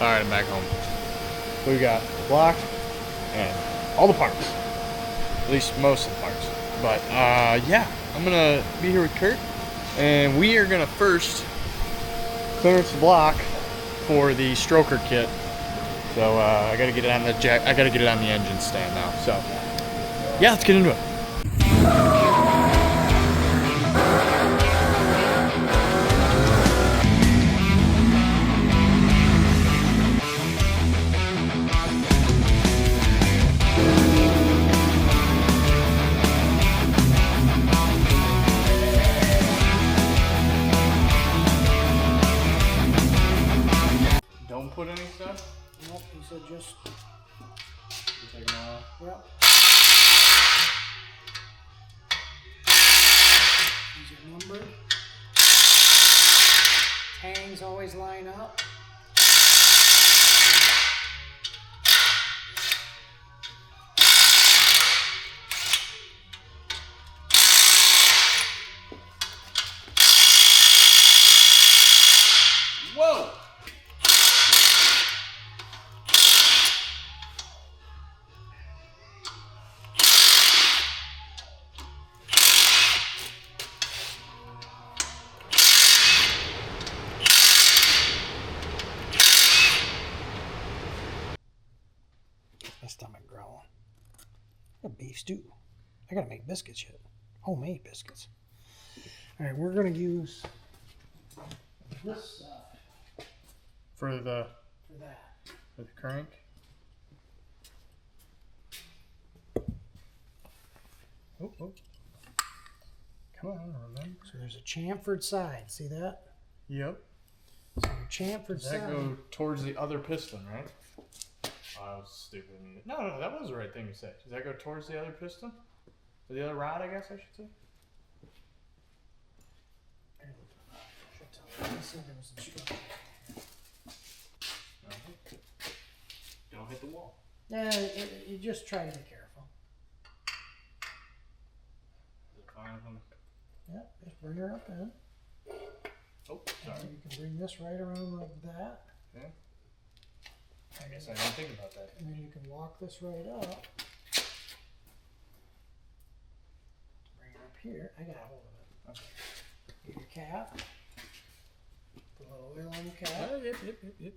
Alright, I'm back home. We got the block and all the parts. At least most of the parts. But, yeah. I'm gonna be here with Kurt. And we are gonna first clearance the block for the stroker kit. So, I gotta get it on the I gotta get it on the engine stand now. So, yeah, let's get into it. Put any stuff? Nope, he said just. You take them all? Yep. These are numbered. Tangs always line up. Whoa! My stomach growling. A beef stew. I gotta make biscuits yet. Homemade biscuits. Alright, we're gonna use this stuff For the for that. crank. Oh. Come on, remember. So there's a chamfered side. See that? Yep. So your chamfered Does that side. go towards the other piston, right? Oh, I was stupid. No, that was the right thing to say. Does that go towards the other piston? Or the other rod, I guess I should say? He said there was instructions. Don't hit the wall. Yeah, you just try to be careful. Is it fine if I'm... Yep, just bring her up in. Oh, sorry. And you can bring this right around like that. Okay. I guess I didn't think about that. And then you can walk this right up. Bring her up here. I got a hold of it. Okay. Get your cap. Put a little oil on your cap. Yep.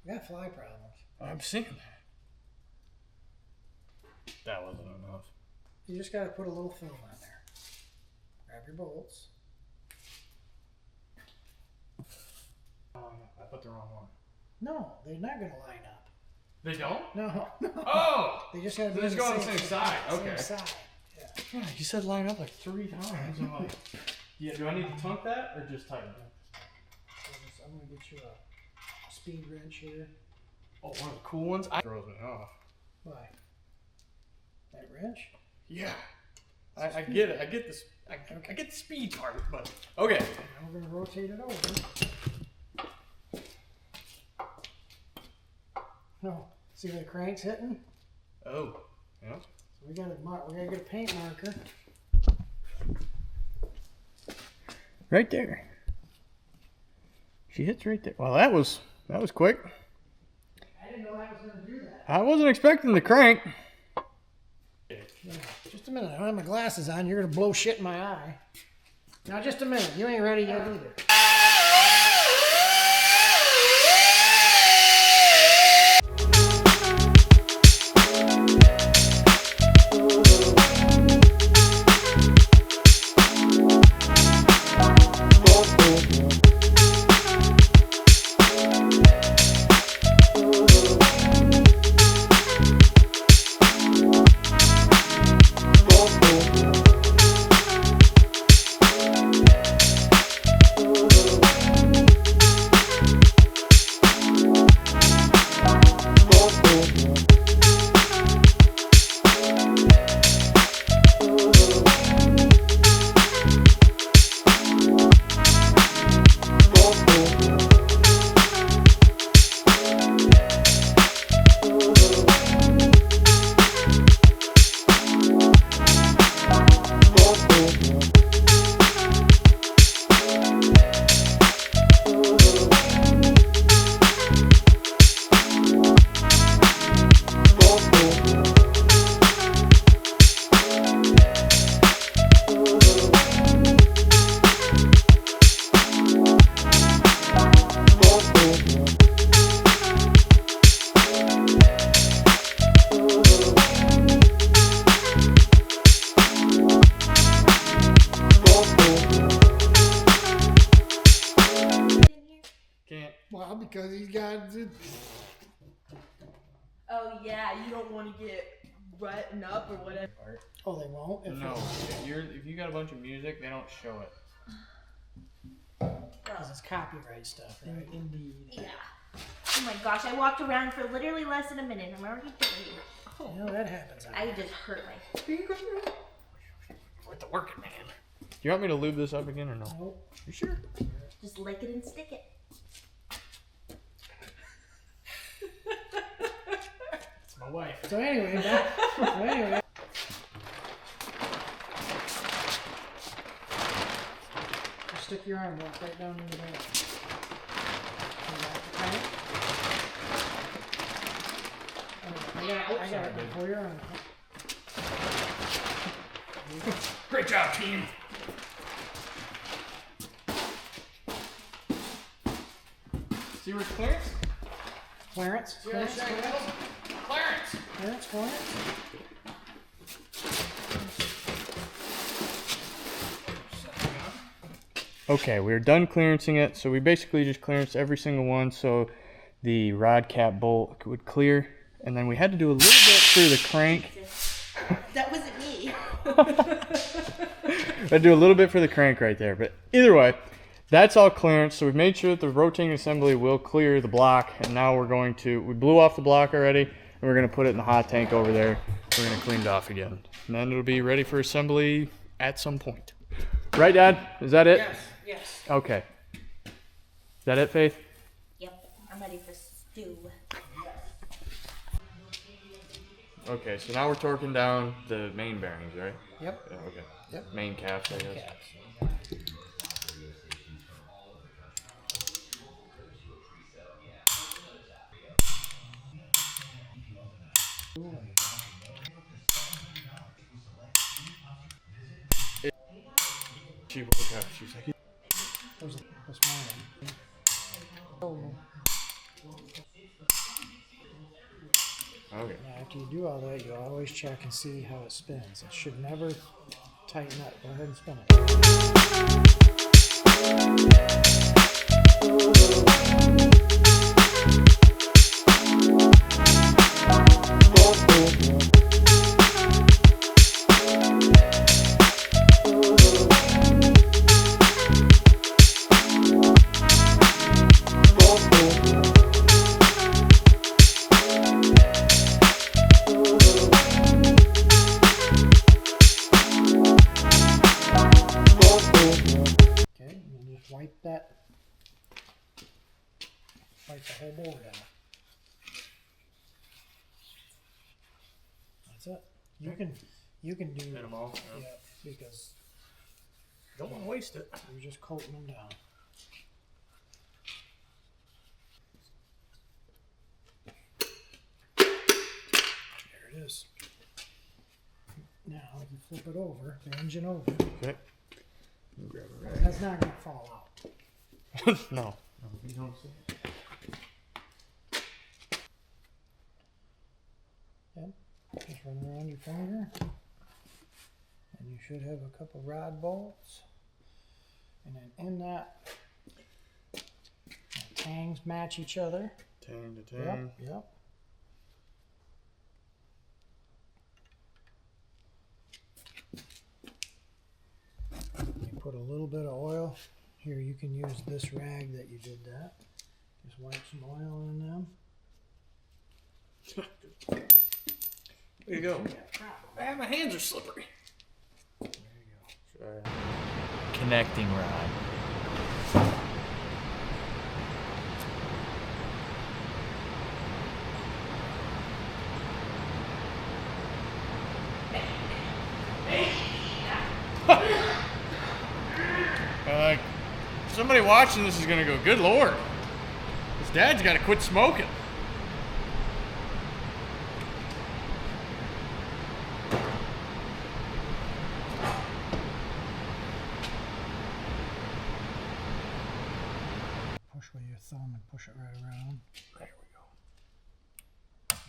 I got fly problems. I'm seeing that. That wasn't enough. You just gotta put a little film on there. Grab your bolts. I put the wrong one. No, they're not gonna line up. They don't? No. Oh! They just have to They be just go on the same side. Same Okay. side. Yeah. Yeah, you said line up like 3 times. I'm like, yeah, do I need to tunk that or just tighten it? I'm gonna get you a speed wrench here. Oh, one of the cool ones? It throws me off. Why? That wrench? Yeah. I get it. I get this. I get the speed part, but okay. Now we're gonna rotate it over. No. See where the crank's hitting? Oh. Yeah. So we gotta get a paint marker. Right there. She hits right there. Well, that was quick. I didn't know I was gonna do that. I wasn't expecting the crank. Yeah, just a minute. I don't have my glasses on. You're gonna blow shit in my eye. Now, just a minute. You ain't ready yet either. Well, because he's got. Oh yeah, you don't want to get buttoned up or whatever. Oh, they won't. No, if you got a bunch of music, they don't show it. Because it's copyright stuff, right? Indeed. Yeah. Oh my gosh, I walked around for literally less than a minute. I'm already dirty. Oh, you know that happens. I just hurt my finger. With the working man. Do you want me to lube this up again or no? Nope. You sure? Just lick it and stick it. It's my wife. So anyway, Just stick your arm walk right down into there. I got it before your arm. Great job, team. See where's Clarence? Clarence? Okay, we're done clearancing it. So we basically just clearanced every single one so the rod cap bolt would clear. And then we had to do a little bit through the crank. That wasn't me. I do a little bit for the crank right there. But either way, that's all clearance. So we've made sure that the rotating assembly will clear the block. And now we blew off the block already. And we're going to put it in the hot tank over there. We're going to clean it off again. And then it'll be ready for assembly at some point. Right, Dad? Is that it? Yes. Okay. Is that it, Faith? Yep, I'm ready for stew. Okay, so now we're torquing down the main bearings, right? Yep. Yeah, okay. Yep. Main caps, I guess. She woke up. She was like, This morning. okay. Now, after you do all that, you always check and see how it spins. It should never tighten up. Go ahead and spin it. Wipe the whole board out. That's it. You can do Hit 'em all, yeah. Yeah, because Don't want to waste it. you're just coating them down. There it is. Now you flip it over, the engine over. Okay. Grab it right. That's not gonna fall out. No. You don't see it. Just run around your finger, and you should have a couple rod bolts. And then in that, the tangs match each other. Tang to tang. Yep. You put a little bit of oil. Here, you can use this rag that you did that. Just wipe some oil in them. There you go. My hands are slippery. There you go. Connecting rod. Somebody watching this is gonna go, good Lord, his dad's gotta quit smoking. Push with your thumb and push it right around. There we go.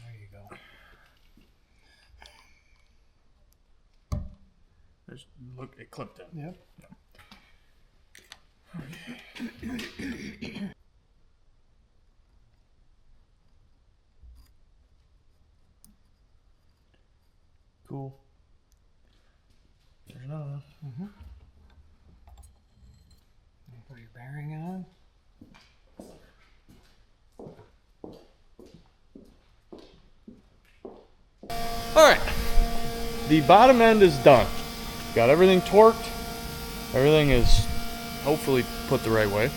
There you go. There's, look, it clipped in. Yep. cool. There's another one. Put your bearing on. Alright. The bottom end is done. Got everything torqued. Everything is hopefully put the right way.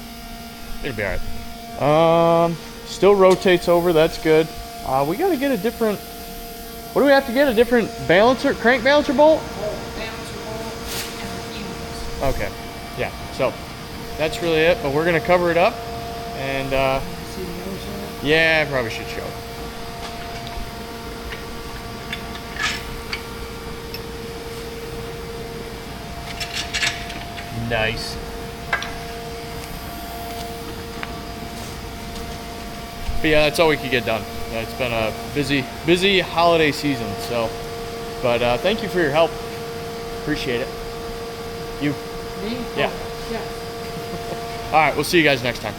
It'll be alright. Still rotates over, that's good. We gotta get a different, what do we have to get? A different balancer, crank balancer bolt? Okay, yeah, so that's really it, but we're gonna cover it up and yeah, I probably should show it. Nice. But yeah, that's all we could get done. It's been a busy holiday season, so. But thank you for your help. Appreciate it. You? Me? Yeah. Oh, yeah. All right, we'll see you guys next time.